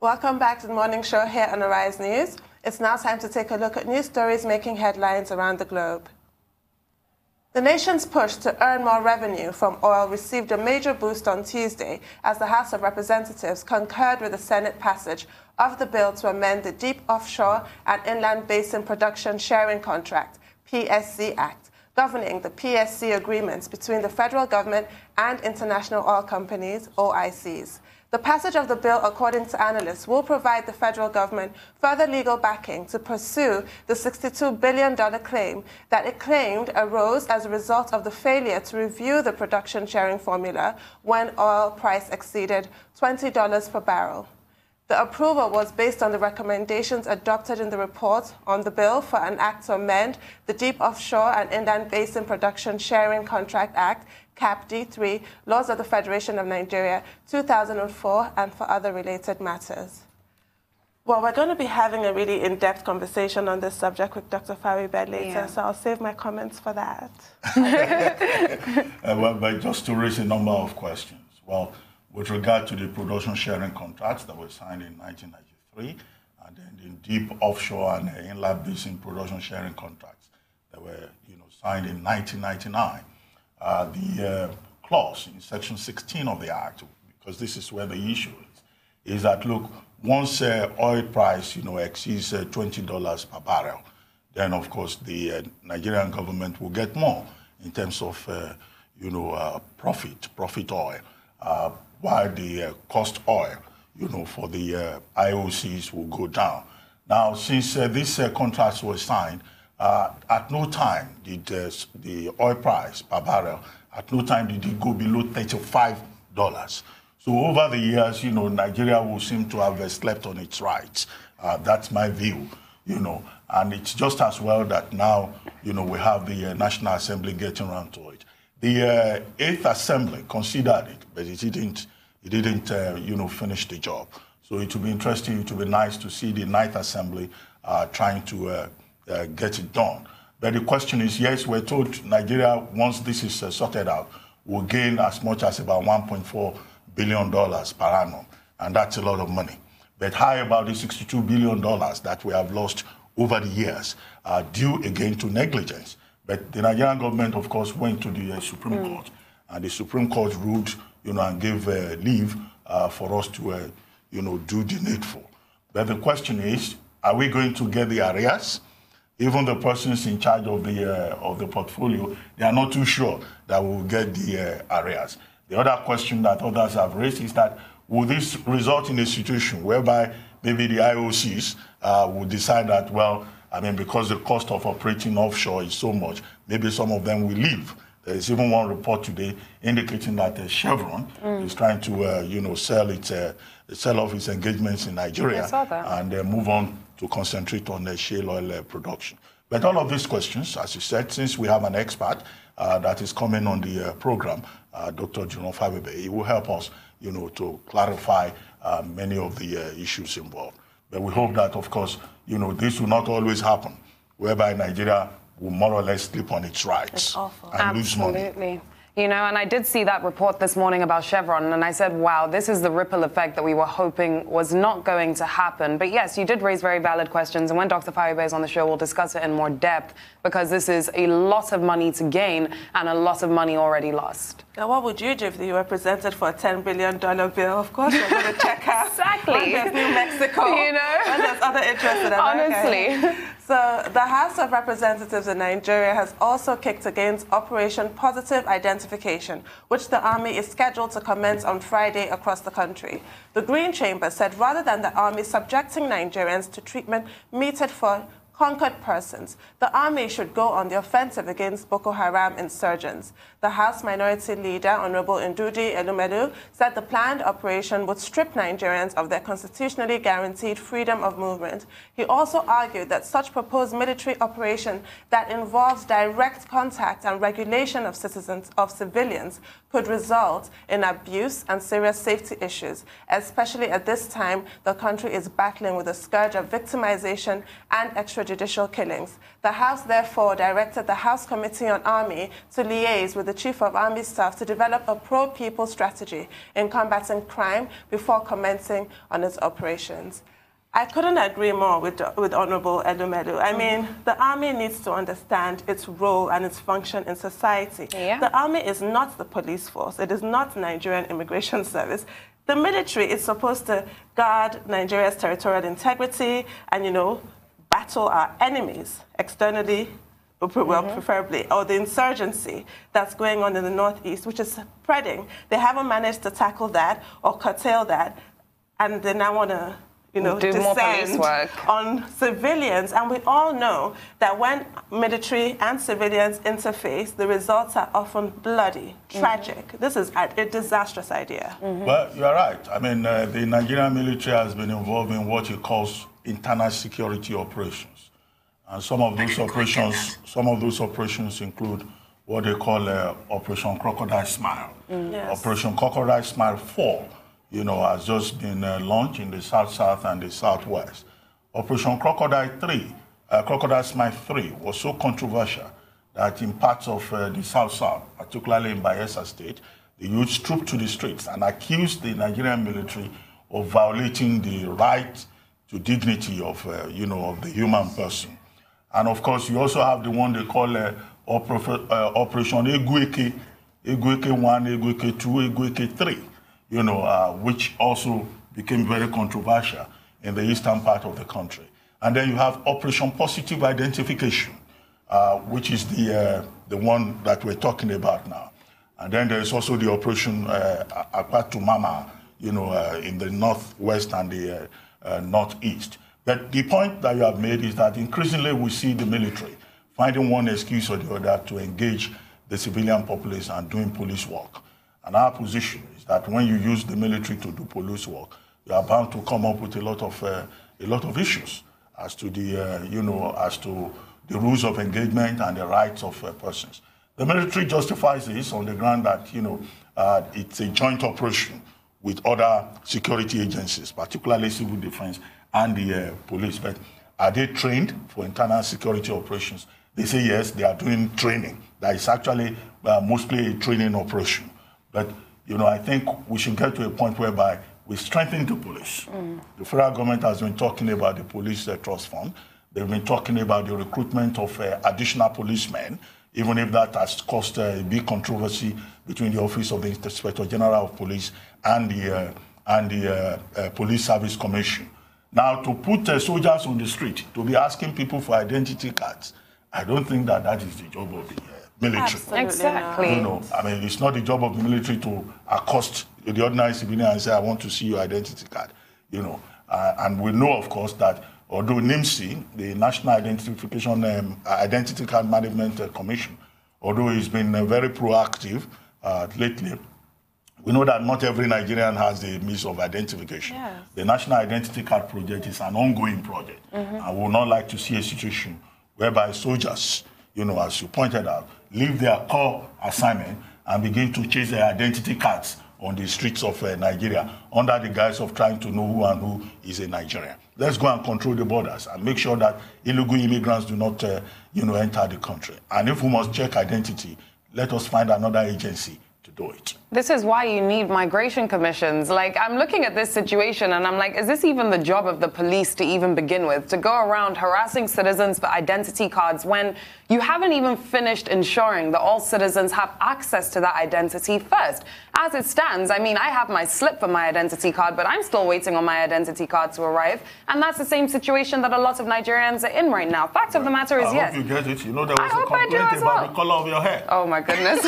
Welcome back to the morning show here on Arise News. It's now time to take a look at news stories making headlines around the globe. The nation's push to earn more revenue from oil received a major boost on Tuesday as the House of Representatives concurred with the Senate passage of the bill to amend the Deep Offshore and Inland Basin Production Sharing Contract, PSC Act, governing the PSC agreements between the federal government and international oil companies, OICs. The passage of the bill, according to analysts, will provide the federal government further legal backing to pursue the $62 billion claim that it claimed arose as a result of the failure to review the production sharing formula when oil price exceeded $20 per barrel. The approval was based on the recommendations adopted in the report on the bill for an act to amend the Deep Offshore and Inland Basin Production Sharing Contract Act, CAPD3, Laws of the Federation of Nigeria, 2004, and for other related matters. Well, we're going to be having a really in-depth conversation on this subject with Dr. Faweigbe later, so I'll save my comments for that. But just to raise a number of questions. Well, with regard to the production sharing contracts that were signed in 1993, and then the Deep Offshore and Inland Basin Production Sharing contracts that were, signed in 1999. The clause in Section 16 of the Act, because this is where the issue is that, look, once oil price, exceeds $20 per barrel, then, of course, the Nigerian government will get more in terms of, profit oil, while the cost oil, for the IOCs will go down. Now, since these contracts were signed, at no time did the oil price per barrel, at no time did it go below $35. So over the years, Nigeria will seem to have slept on its rights. That's my view, and it's just as well that now, we have the National Assembly getting around to it. The 8th Assembly considered it, but it didn't finish the job. So it will be interesting, it will be nice to see the 9th Assembly trying to get it done. But the question is, yes, we're told Nigeria, once this is sorted out, will gain as much as about $1.4 billion per annum, and that's a lot of money. But how about the $62 billion that we have lost over the years, due again to negligence? But the Nigerian government, of course, went to the Supreme Court, and the Supreme Court ruled, and gave leave for us to, do the needful. But the question is, are we going to get the arrears? Even the persons in charge of the portfolio, they are not too sure that we will get the arrears. The other question that others have raised is that, will this result in a situation whereby maybe the IOCs will decide that, well, because the cost of operating offshore is so much, maybe some of them will leave. There is even one report today indicating that Chevron is trying to, sell off its engagements in Nigeria and move on to concentrate on the shale oil production. But all of these questions, as you said, since we have an expert that is coming on the program, Dr. Juno Faweigbe, he will help us, to clarify many of the issues involved. But we hope that, of course, this will not always happen, whereby Nigeria will more or less sleep on its rights and lose money. Absolutely. And I did see that report this morning about Chevron, and I said, wow, this is the ripple effect that we were hoping was not going to happen. But yes, you did raise very valid questions, and when Dr. Faweigbe is on the show, we'll discuss it in more depth, because this is a lot of money to gain and a lot of money already lost. Now, what would you do if you were presented for a $10 billion bill? Of course, you're going to check out. Exactly. There's New Mexico. And there's other interests in America. Honestly. So the House of Representatives in Nigeria has also kicked against Operation Positive Identification, which the Army is scheduled to commence on Friday across the country. The Green Chamber said rather than the Army subjecting Nigerians to treatment meted for conquered persons, the Army should go on the offensive against Boko Haram insurgents. The House Minority Leader, Honorable Ndudi Elumelu, said the planned operation would strip Nigerians of their constitutionally guaranteed freedom of movement. He also argued that such proposed military operation that involves direct contact and regulation of civilians could result in abuse and serious safety issues, especially at this time the country is battling with the scourge of victimization and extradition extrajudicial killings. The House therefore directed the House Committee on Army to liaise with the Chief of Army Staff to develop a pro-people strategy in combating crime before commencing on its operations. I couldn't agree more with Honorable Elumelu. I mean, the army needs to understand its role and its function in society. Yeah. The army is not the police force. It is not Nigerian Immigration Service. The military is supposed to guard Nigeria's territorial integrity and, you know, battle our enemies externally, well, preferably, or the insurgency that's going on in the northeast, which is spreading. They haven't managed to tackle that or curtail that, and they now want to, you know, do more police work on civilians. And we all know that when military and civilians interface, the results are often bloody, tragic. This is a disastrous idea. Well, you're right. I mean, the Nigerian military has been involved in what it calls internal security operations. And some of those operations include what they call Operation Crocodile Smile. Yes. Operation Crocodile Smile 4, you know, has just been launched in the South and the Southwest. Operation Crocodile Smile 3 was so controversial that in parts of the South, particularly in Bayelsa State, the youths trooped to the streets and accused the Nigerian military of violating the right to dignity of, you know, of the human person. And of course, you also have the one they call Operation Egueke 1, Egueke 2, Egueke 3. You know, which also became very controversial in the eastern part of the country. And then you have Operation Positive Identification, which is the one that we're talking about now. And then there's also the Operation Akwatu Mama, you know, in the northwest and the northeast. But the point that you have made is that increasingly we see the military finding one excuse or the other to engage the civilian populace and doing police work. And our position is that when you use the military to do police work, you are bound to come up with a lot of issues as to the you know, as to the rules of engagement and the rights of persons. The military justifies this on the ground that, you know, it's a joint operation with other security agencies, particularly civil defense and the police. But are they trained for internal security operations? They say yes, they are doing training. That is actually mostly a training operation. But, you know, I think we should get to a point whereby we strengthen the police. The federal government has been talking about the police trust fund. They've been talking about the recruitment of additional policemen, even if that has caused a big controversy between the Office of the Inspector General of Police and the Police Service Commission. Now, to put soldiers on the street, to be asking people for identity cards, I don't think that that is the job of the military. Absolutely exactly. not. You know, I mean, it's not the job of the military to accost the ordinary civilian and say, I want to see your identity card. You know, and we know, of course, that although NIMC, the National Identity Card Management Commission, although it's been very proactive lately, we know that not every Nigerian has the means of identification. Yes. The National Identity Card Project is an ongoing project. I would not like to see a situation whereby soldiers, you know, as you pointed out, leave their core assignment and begin to chase their identity cards on the streets of Nigeria under the guise of trying to know who and who is a Nigerian. Let's go and control the borders and make sure that illegal immigrants do not, you know, enter the country. And if we must check identity, let us find another agency to do it. This is why you need migration commissions. Like, I'm looking at this situation and I'm like, is this even the job of the police to even begin with? To go around harassing citizens for identity cards when you haven't even finished ensuring that all citizens have access to that identity first. As it stands, I mean, I have my slip for my identity card, but I'm still waiting on my identity card to arrive. And that's the same situation that a lot of Nigerians are in right now. Fact of the matter is, yes. I hope you get it. You know, there was a complaint about the color of your hair. Oh, my goodness.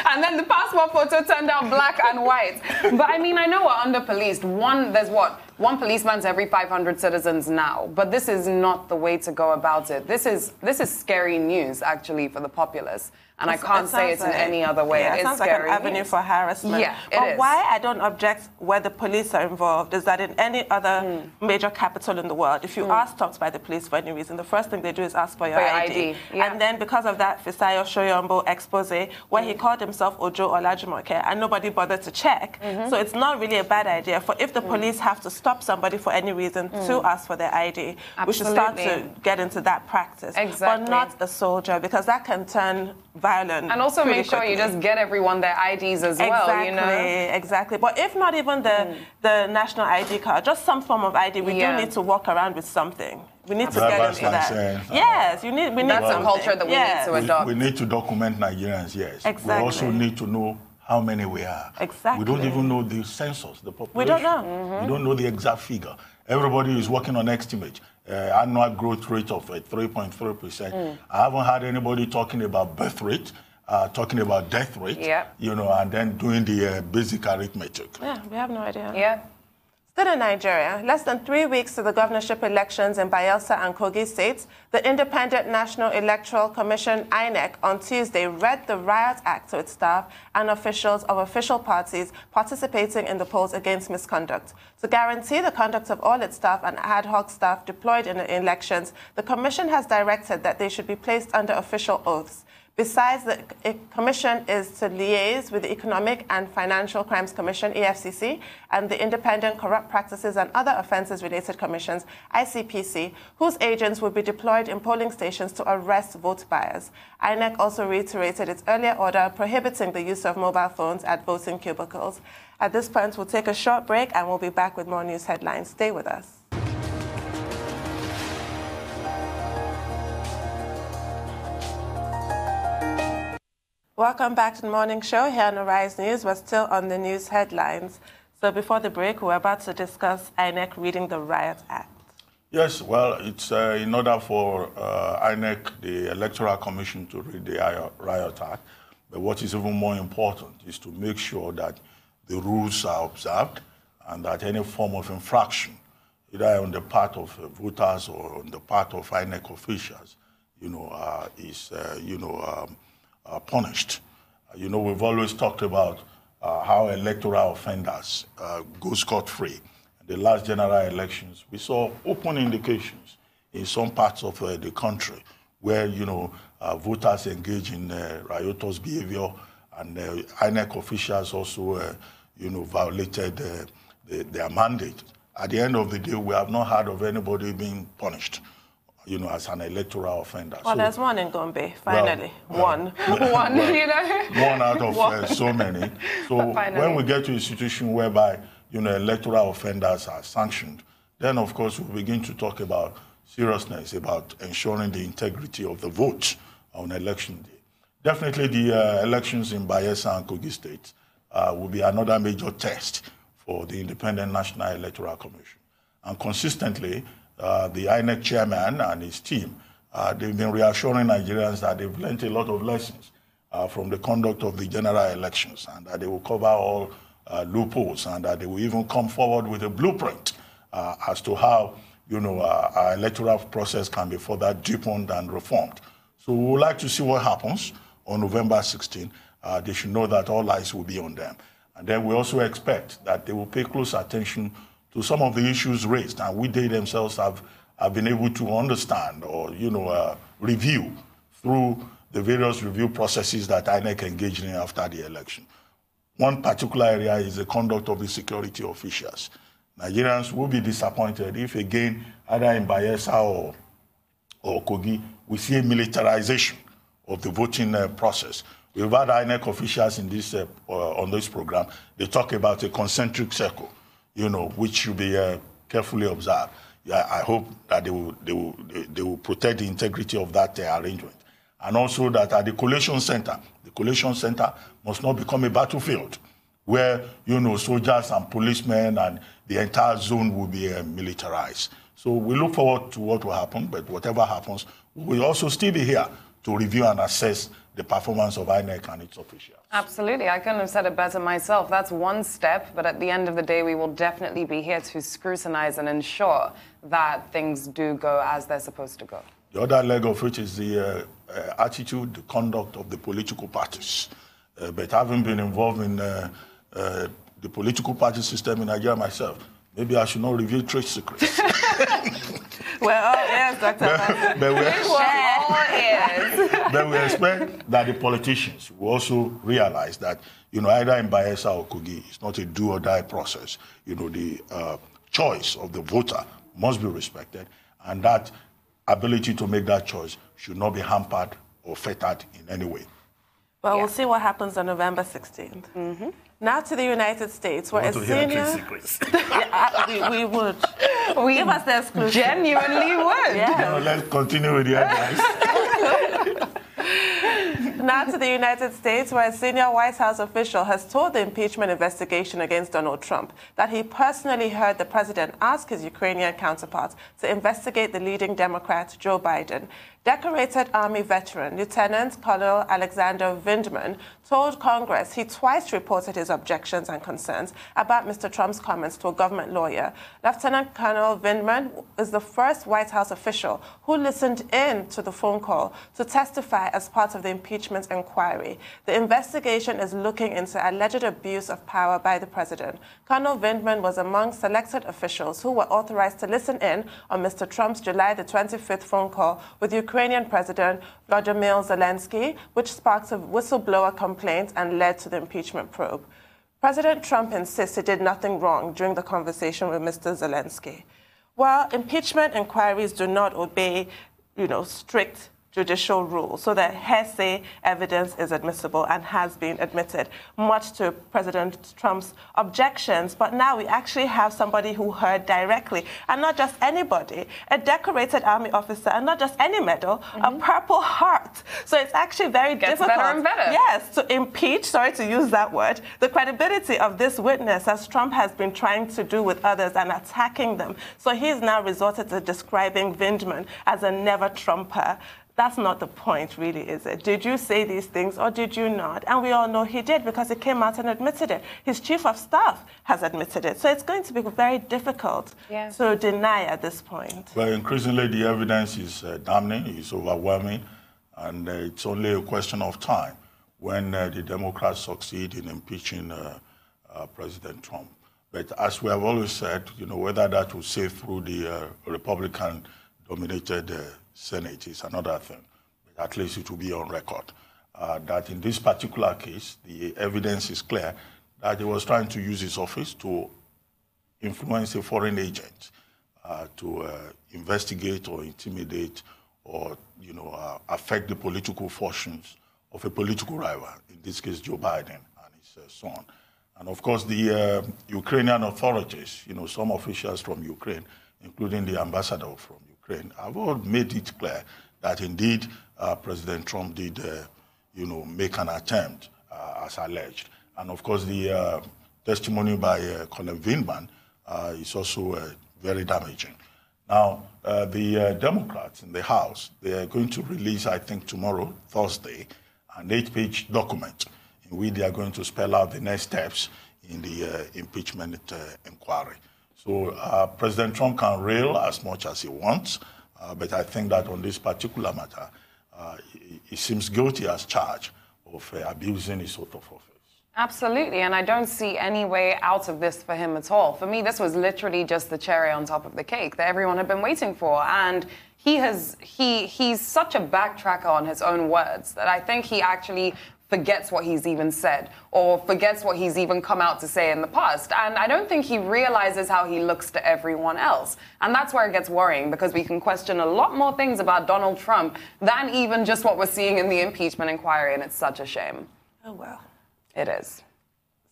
And then the passport photo turned out black and white. But I mean, I know we're under-policed. There's one policeman to every 500 citizens now. But this is not the way to go about it. This is scary news, actually, for the populace. And I can't say it in any other way. Yeah, it sounds like an avenue for harassment. Yeah, it is. But why I don't object where the police are involved is that in any other major capital in the world, if you are stopped by the police for any reason, the first thing they do is ask for your ID. Yeah. And then because of that Fisayo Shoyombo expose, where he called himself Ojo Olajumoke and nobody bothered to check. So it's not really a bad idea for if the police have to stop somebody for any reason to ask for their ID. Absolutely. We should start to get into that practice. Exactly. But not a soldier, because that can turn violent. And also make sure quickly. you just get everyone their IDs as well, you know? Exactly. But if not even the national ID card, just some form of ID, we do need to walk around with something. We need to get into that. Yes, we need That's something. a culture that we need to adopt. We need to document Nigerians, yes. Exactly. We also need to know how many we are. Exactly. We don't even know the census, the population. We don't know. We don't know the exact figure. Everybody is working on estimate. Annual growth rate of 3.3%. I haven't heard anybody talking about birth rate, talking about death rate, you know, and then doing the basic arithmetic. Yeah, we have no idea. Yeah. Still in Nigeria, less than 3 weeks to the governorship elections in Bayelsa and Kogi states, the Independent National Electoral Commission, INEC, on Tuesday read the Riot Act to its staff and officials of official parties participating in the polls against misconduct. To guarantee the conduct of all its staff and ad hoc staff deployed in the elections, the commission has directed that they should be placed under official oaths. Besides, the commission is to liaise with the Economic and Financial Crimes Commission, EFCC, and the Independent Corrupt Practices and Other Offences-Related Commissions, ICPC, whose agents will be deployed in polling stations to arrest vote buyers. INEC also reiterated its earlier order prohibiting the use of mobile phones at voting cubicles. At this point, we'll take a short break and we'll be back with more news headlines. Stay with us. Welcome back to the morning show here on Arise News. We're still on the news headlines. So before the break, we're about to discuss INEC reading the Riot Act. Yes, well, it's in order for INEC, the Electoral Commission, to read the Riot Act. But what is even more important is to make sure that the rules are observed and that any form of infraction, either on the part of voters or on the part of INEC officials, you know, is, punished. You know, we've always talked about how electoral offenders go scot-free. In the last general elections, we saw open indications in some parts of the country where, you know, voters engage in riotous behavior, and INEC officials also, you know, violated their mandate. At the end of the day, we have not heard of anybody being punished, you know, as an electoral offender. Well, so, there's one in Gombe, finally. One, you know. One out of so many. So when we get to a situation whereby, you know, electoral offenders are sanctioned, then, of course, we begin to talk about seriousness, about ensuring the integrity of the vote on election day. Definitely the elections in Bayelsa and Kogi states will be another major test for the Independent National Electoral Commission. And consistently, the INEC chairman and his team, they've been reassuring Nigerians that they've learned a lot of lessons from the conduct of the general elections, and that they will cover all loopholes, and that they will even come forward with a blueprint as to how, you know, our electoral process can be further deepened and reformed. So we would like to see what happens on November 16. They should know that all eyes will be on them. And then we also expect that they will pay close attention to some of the issues raised, and they themselves have been able to understand or, you know, review through the various review processes that INEC engaged in after the election. One particular area is the conduct of the security officials. Nigerians will be disappointed if, again, either in Bayelsa or Kogi, we see a militarization of the voting process. We've had INEC officials in this on this program. They talk about a concentric circle, you know, which should be carefully observed. Yeah, I hope that they will protect the integrity of that arrangement, and also that at the collation center must not become a battlefield where, you know, soldiers and policemen and the entire zone will be militarized. So we look forward to what will happen, but whatever happens, we will also still be here to review and assess the performance of INEC and its officials. Absolutely. I couldn't have said it better myself. That's one step, but at the end of the day, we will definitely be here to scrutinize and ensure that things do go as they're supposed to go. The other leg of which is the attitude, the conduct of the political parties. But having been involved in the political party system in Nigeria myself, maybe I should not reveal trade secrets. Well, yes, Dr. But we expect that the politicians will also realize that, you know, either in Bayelsa or Kogi, it's not a do-or-die process. You know, the choice of the voter must be respected, and that ability to make that choice should not be hampered or fettered in any way. Well, we'll see what happens on November 16th. Mm-hmm. Now to the United States, where a senior... we would. Give us the exclusive. Genuinely would. Yeah. Let's continue with the headlines. Now to the United States, where a senior White House official has told the impeachment investigation against Donald Trump that he personally heard the president ask his Ukrainian counterpart to investigate the leading Democrat, Joe Biden. Decorated Army veteran Lieutenant Colonel Alexander Vindman told Congress he twice reported his objections and concerns about Mr. Trump's comments to a government lawyer. Lieutenant Colonel Vindman is the first White House official who listened in to the phone call to testify as part of the impeachment inquiry. The investigation is looking into alleged abuse of power by the president. Colonel Vindman was among selected officials who were authorized to listen in on Mr. Trump's July the 25th phone call with Ukrainian President Volodymyr Zelensky, which sparked a whistleblower complaint and led to the impeachment probe. President Trump insists he did nothing wrong during the conversation with Mr. Zelensky. While impeachment inquiries do not obey, strict judicial rules, so that hearsay evidence is admissible and has been admitted, much to President Trump's objections. But now we actually have somebody who heard directly, and not just anybody, a decorated Army officer, and not just any medal, a Purple Heart. So it's actually very difficult. Better and better. Yes, to impeach, sorry to use that word, the credibility of this witness, as Trump has been trying to do with others and attacking them. So he's now resorted to describing Vindman as a never-Trumper. That's not the point, really, is it? Did you say these things or did you not? And we all know he did, because he came out and admitted it. His chief of staff has admitted it. So it's going to be very difficult to deny at this point. Well, increasingly, the evidence is damning, it's overwhelming, and it's only a question of time when the Democrats succeed in impeaching President Trump. But as we have always said, whether that will sail through the Republican-dominated Senate is another thing, but at least it will be on record that in this particular case, the evidence is clear that he was trying to use his office to influence a foreign agent to investigate or intimidate or affect the political fortunes of a political rival, in this case Joe Biden and his son. And of course, the Ukrainian authorities, some officials from Ukraine, including the ambassador from Ukraine, have all made it clear that indeed President Trump did, make an attempt, as alleged. And of course, the testimony by Colonel Vindman is also very damaging. Now, the Democrats in the House, they are going to release, I think tomorrow, Thursday, an 8-page document in which they are going to spell out the next steps in the impeachment inquiry. So President Trump can rail as much as he wants, but I think that on this particular matter, he seems guilty as charged of abusing his oath of office. Absolutely, and I don't see any way out of this for him at all. For me, this was literally just the cherry on top of the cake that everyone had been waiting for. And he's such a backtracker on his own words that I think he actually forgets what he's even said or forgets what he's even come out to say in the past. And I don't think he realizes how he looks to everyone else. And that's where it gets worrying, because we can question a lot more things about Donald Trump than even just what we're seeing in the impeachment inquiry, and it's such a shame. Oh, well. It is.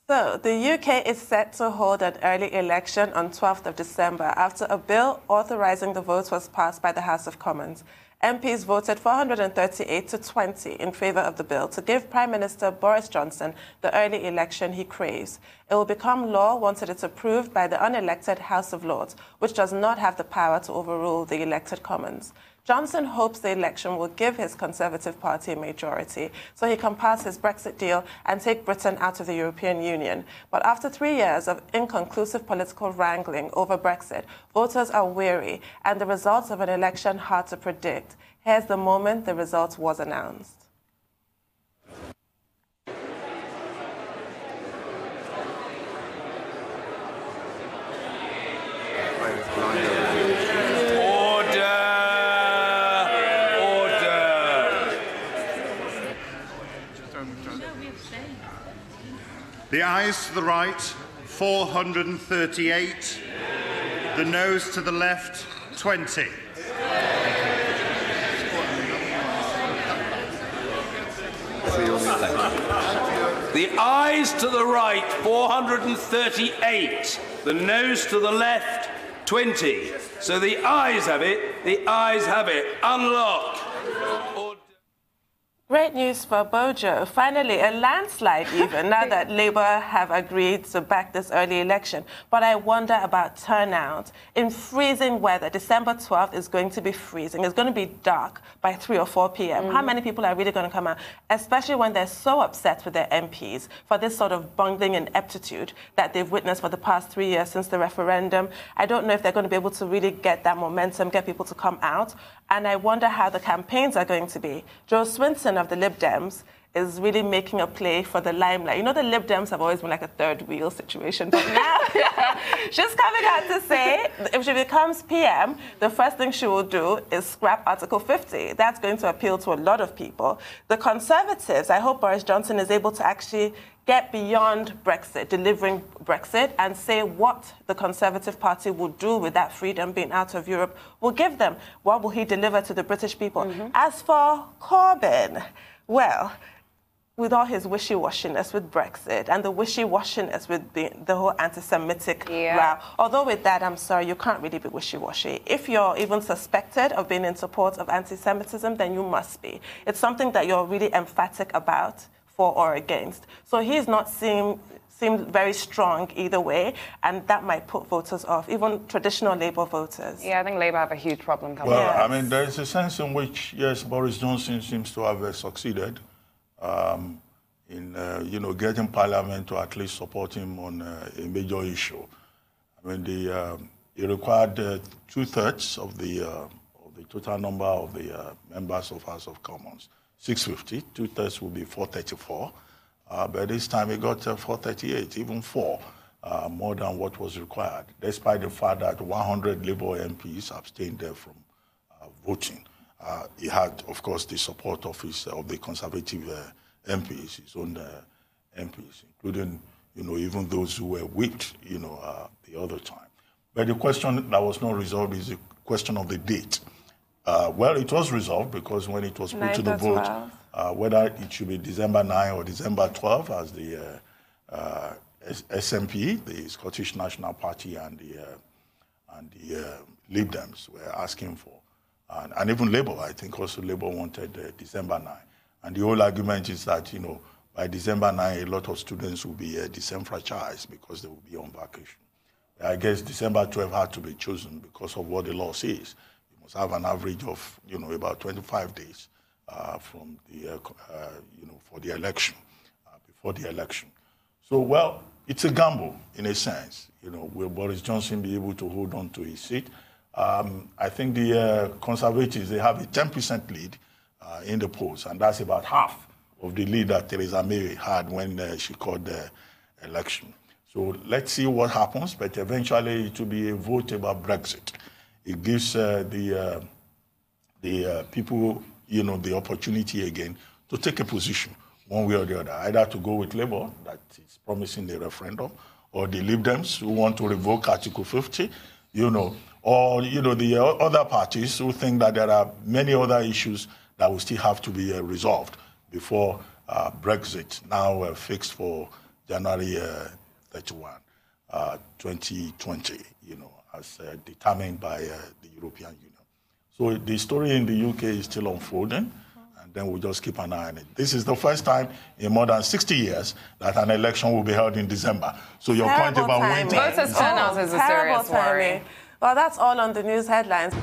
So, the UK is set to hold an early election on 12th of December after a bill authorising the vote was passed by the House of Commons. MPs voted 438 to 20 in favour of the bill to give Prime Minister Boris Johnson the early election he craves. It will become law once it is approved by the unelected House of Lords, which does not have the power to overrule the elected Commons. Johnson hopes the election will give his Conservative Party a majority so he can pass his Brexit deal and take Britain out of the European Union. But after 3 years of inconclusive political wrangling over Brexit, voters are weary and the results of an election hard to predict. Here's the moment the result was announced. The ayes to the right, 438. The noes to the left, 20. The ayes to the right, 438. The noes to the left, 20. So the ayes have it. The ayes have it. Unlock. Great news for Bojo. Finally, a landslide even, now that Labour have agreed to back this early election. But I wonder about turnout. In freezing weather, December 12th is going to be freezing. It's going to be dark by 3 or 4 p.m. How many people are really going to come out? Especially when they're so upset with their MPs for this sort of bungling ineptitude that they've witnessed for the past 3 years since the referendum. I don't know if they're going to be able to really get that momentum, get people to come out. And I wonder how the campaigns are going to be. Jo Swinson of the Lib Dems is really making a play for the limelight. You know, the Lib Dems have always been like a third wheel situation, but now she's coming out to say if she becomes PM, the first thing she will do is scrap Article 50. That's going to appeal to a lot of people. The Conservatives, I hope Boris Johnson is able to actually get beyond Brexit, delivering Brexit, and say what the Conservative Party will do with that freedom being out of Europe, will give them. What will he deliver to the British people? As for Corbyn, well, with all his wishy-washiness with Brexit and the wishy-washiness with the whole anti-Semitic row. Although with that, I'm sorry, you can't really be wishy-washy. If you're even suspected of being in support of anti-Semitism, then you must be. It's something that you're really emphatic about, for or against. So he's not seemed very strong either way, and that might put voters off, even traditional Labour voters. Yeah, I think Labour have a huge problem coming up. Well, I mean, there's a sense in which, yes, Boris Johnson seems to have succeeded in, getting Parliament to at least support him on a major issue. I mean, he required 2/3 of the total number of the members of House of Commons. 650, 2/3 will be 434. But this time he got 438, even 4, more than what was required, despite the fact that 100 Labour MPs abstained there from voting. He had, of course, the support of the Conservative MPs, his own MPs, including, even those who were whipped, the other time. But the question that was not resolved is the question of the date. Well, it was resolved because when it was put to the vote, whether it should be December 9 or December 12, as the SNP, the Scottish National Party, and the Lib Dems were asking for. And even Labour, I think also Labour wanted December 9. And the whole argument is that, by December 9, a lot of students will be disenfranchised because they will be on vacation. I guess December 12 had to be chosen because of what the law says. You must have an average of, about 25 days from the, for the election, before the election. So, well, it's a gamble in a sense. Will Boris Johnson be able to hold on to his seat? I think the Conservatives, they have a 10% lead in the polls, and that's about half of the lead that Theresa May had when she called the election. So let's see what happens, but eventually it will be a vote about Brexit. It gives the people, the opportunity again to take a position one way or the other, either to go with Labour, that is promising the referendum, or the Lib Dems who want to revoke Article 50, or, the other parties who think that there are many other issues that will still have to be resolved before Brexit, now fixed for January 31, 2020, as determined by the European Union. So the story in the UK is still unfolding, and then we'll just keep an eye on it. This is the first time in more than 60 years that an election will be held in December. So your point about winter... Voters' turnout is a serious worry. Well, that's all on the news headlines.